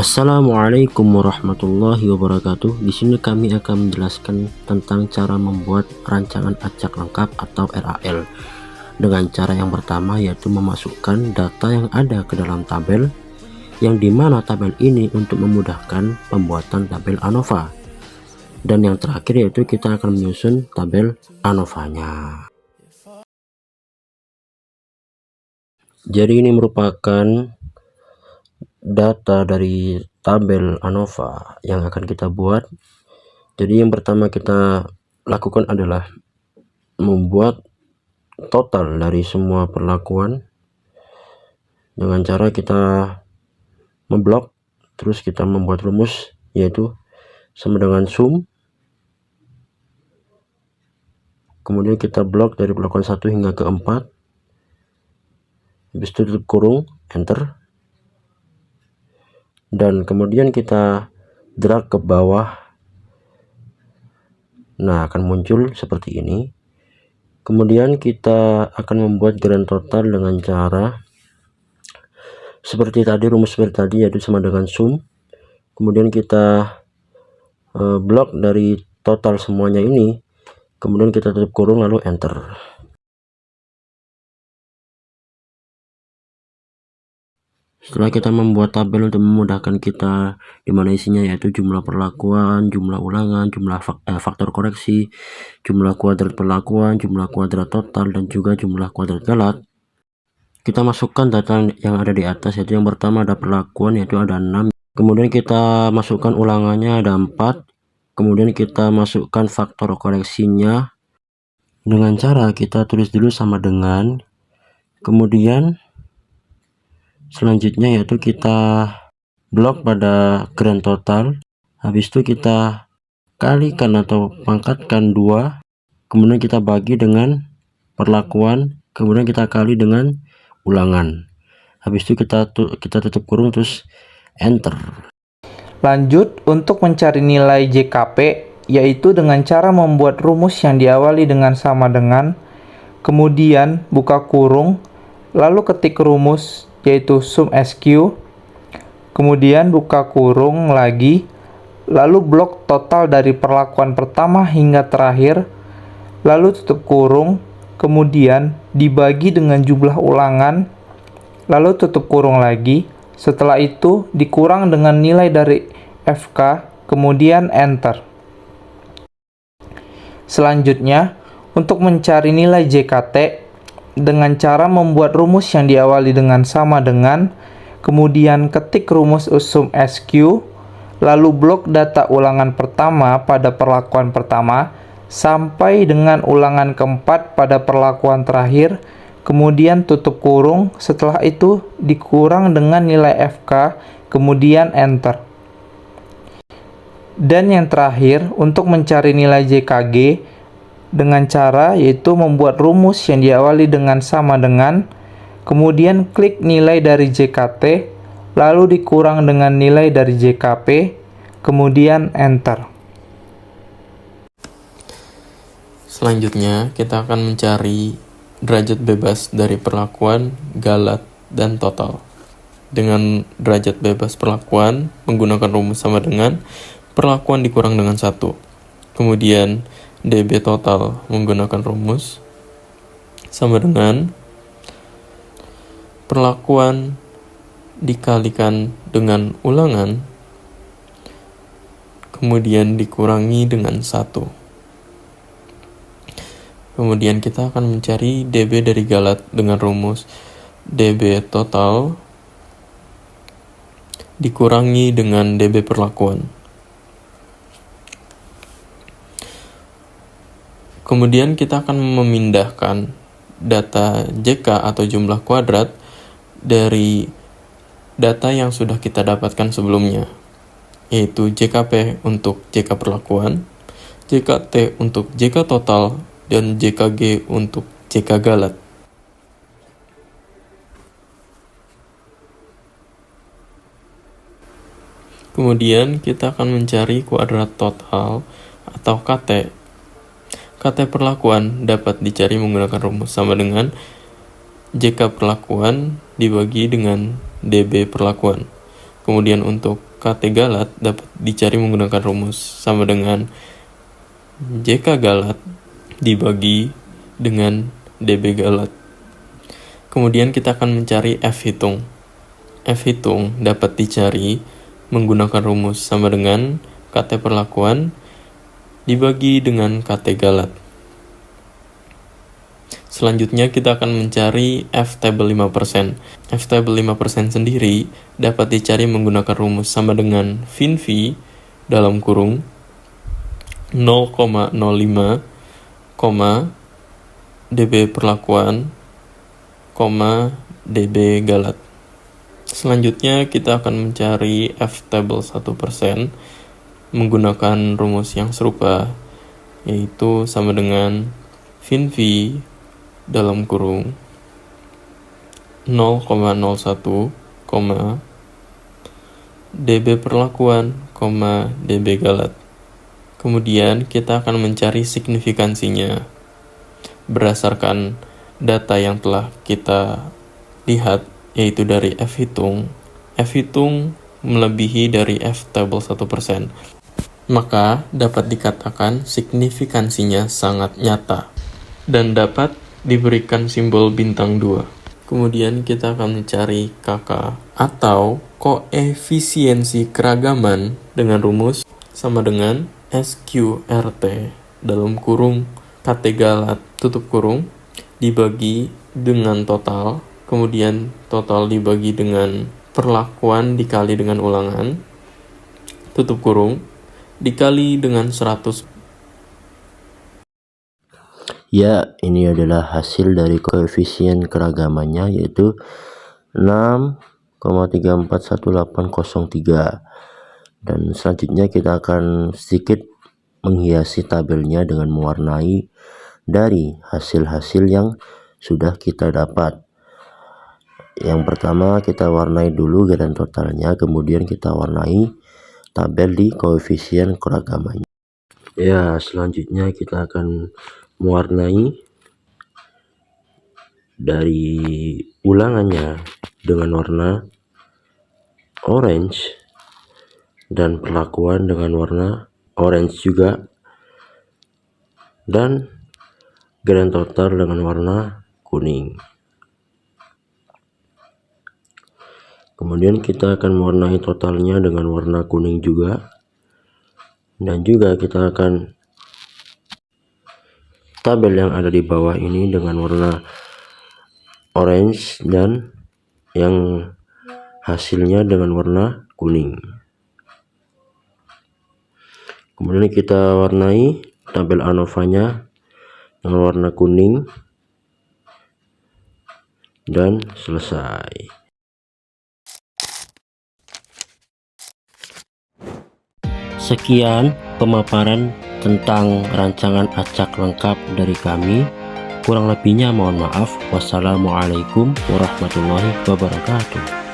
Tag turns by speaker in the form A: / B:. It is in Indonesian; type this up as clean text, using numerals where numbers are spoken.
A: Assalamualaikum warahmatullahi wabarakatuh. Di sini kami akan menjelaskan tentang cara membuat rancangan acak lengkap atau RAL dengan cara yang pertama, yaitu memasukkan data yang ada ke dalam tabel, yang dimana tabel ini untuk memudahkan pembuatan tabel ANOVA, dan yang terakhir yaitu kita akan menyusun tabel ANOVA-nya. Jadi ini merupakan data dari tabel ANOVA yang akan kita buat. Jadi yang pertama kita lakukan adalah membuat total dari semua perlakuan dengan cara kita memblok, terus kita membuat rumus yaitu sama dengan sum, kemudian kita blok dari perlakuan 1 hingga ke 4, habis itu tutup kurung, enter, dan kemudian kita drag ke bawah. Nah, akan muncul seperti ini. Kemudian kita akan membuat grand total dengan cara seperti tadi, rumus seperti tadi, yaitu sama dengan sum, kemudian kita blok dari total semuanya ini, kemudian kita tutup kurung lalu enter. Setelah kita membuat tabel untuk memudahkan kita, dimana isinya yaitu jumlah perlakuan, jumlah ulangan, jumlah faktor koreksi, jumlah kuadrat perlakuan, jumlah kuadrat total, dan juga jumlah kuadrat galat, kita masukkan data yang ada di atas, yaitu yang pertama ada perlakuan yaitu ada 6, kemudian kita masukkan ulangannya ada 4, kemudian kita masukkan faktor koreksinya dengan cara kita tulis dulu sama dengan, kemudian selanjutnya yaitu kita blok pada grand total, habis itu kita kalikan atau pangkatkan 2, kemudian kita bagi dengan perlakuan, kemudian kita kali dengan ulangan, habis itu kita tutup kurung terus enter.
B: Lanjut, untuk mencari nilai JKP yaitu dengan cara membuat rumus yang diawali dengan sama dengan, kemudian buka kurung, lalu ketik rumus yaitu sum SQ, kemudian buka kurung lagi, lalu blok total dari perlakuan pertama hingga terakhir, lalu tutup kurung, kemudian dibagi dengan jumlah ulangan, lalu tutup kurung lagi. Setelah itu dikurang dengan nilai dari FK, kemudian enter. Selanjutnya, untuk mencari nilai JKT dengan cara membuat rumus yang diawali dengan sama dengan, kemudian ketik rumus sum SQ, lalu blok data ulangan pertama pada perlakuan pertama sampai dengan ulangan keempat pada perlakuan terakhir, kemudian tutup kurung, setelah itu dikurang dengan nilai FK, kemudian enter. Dan yang terakhir, untuk mencari nilai JKG dengan cara yaitu membuat rumus yang diawali dengan sama dengan, kemudian klik nilai dari JKT, lalu dikurang dengan nilai dari JKP, kemudian enter.
C: Selanjutnya, kita akan mencari derajat bebas dari perlakuan, galat, dan total. Dengan derajat bebas perlakuan, menggunakan rumus sama dengan perlakuan dikurang dengan 1. Kemudian, DB total menggunakan rumus sama dengan perlakuan dikalikan dengan ulangan, kemudian dikurangi dengan 1. Kemudian kita akan mencari DB dari galat dengan rumus DB total dikurangi dengan DB perlakuan. Kemudian kita akan memindahkan data JK atau jumlah kuadrat dari data yang sudah kita dapatkan sebelumnya, yaitu JKP untuk JK perlakuan, JKT untuk JK total, dan JKG untuk JK galat. Kemudian kita akan mencari kuadrat total atau KT. KT perlakuan dapat dicari menggunakan rumus sama dengan JK perlakuan dibagi dengan DB perlakuan. Kemudian untuk KT galat dapat dicari menggunakan rumus sama dengan JK galat dibagi dengan DB galat. Kemudian kita akan mencari F hitung. F hitung dapat dicari menggunakan rumus sama dengan KT perlakuan dibagi dengan KT galat. Selanjutnya kita akan mencari F tabel 5%. F tabel 5% sendiri dapat dicari menggunakan rumus sama dengan fin V dalam kurung 0,05, dB perlakuan, dB galat. Selanjutnya kita akan mencari F tabel 1% menggunakan rumus yang serupa, yaitu sama dengan fin V dalam kurung 0,01, dB perlakuan, dB galat. Kemudian kita akan mencari signifikansinya berdasarkan data yang telah kita lihat, yaitu dari F hitung. F hitung melebihi dari F tabel 1%. Maka dapat dikatakan signifikansinya sangat nyata dan dapat diberikan simbol bintang 2. Kemudian kita akan mencari KK atau koefisiensi keragaman dengan rumus sama dengan SQRT dalam kurung KT galat tutup kurung dibagi dengan total, kemudian total dibagi dengan perlakuan dikali dengan ulangan tutup kurung dikali dengan 100.
A: Ya, ini adalah hasil dari koefisien keragamannya, yaitu 6,341803. Dan selanjutnya kita akan sedikit menghiasi tabelnya dengan mewarnai dari hasil-hasil yang sudah kita dapat. Yang pertama kita warnai dulu garis totalnya, kemudian kita warnai tabel di koefisien keragamannya. Ya, selanjutnya kita akan mewarnai dari ulangannya dengan warna orange dan perlakuan dengan warna orange juga, dan grand total dengan warna kuning. Kemudian kita akan mewarnai totalnya dengan warna kuning juga, dan juga kita akan tabel yang ada di bawah ini dengan warna orange dan yang hasilnya dengan warna kuning. Kemudian kita warnai tabel ANOVA-nya dengan warna kuning dan selesai. Sekian pemaparan tentang rancangan acak lengkap dari kami. Kurang lebihnya mohon maaf. Wassalamualaikum warahmatullahi wabarakatuh.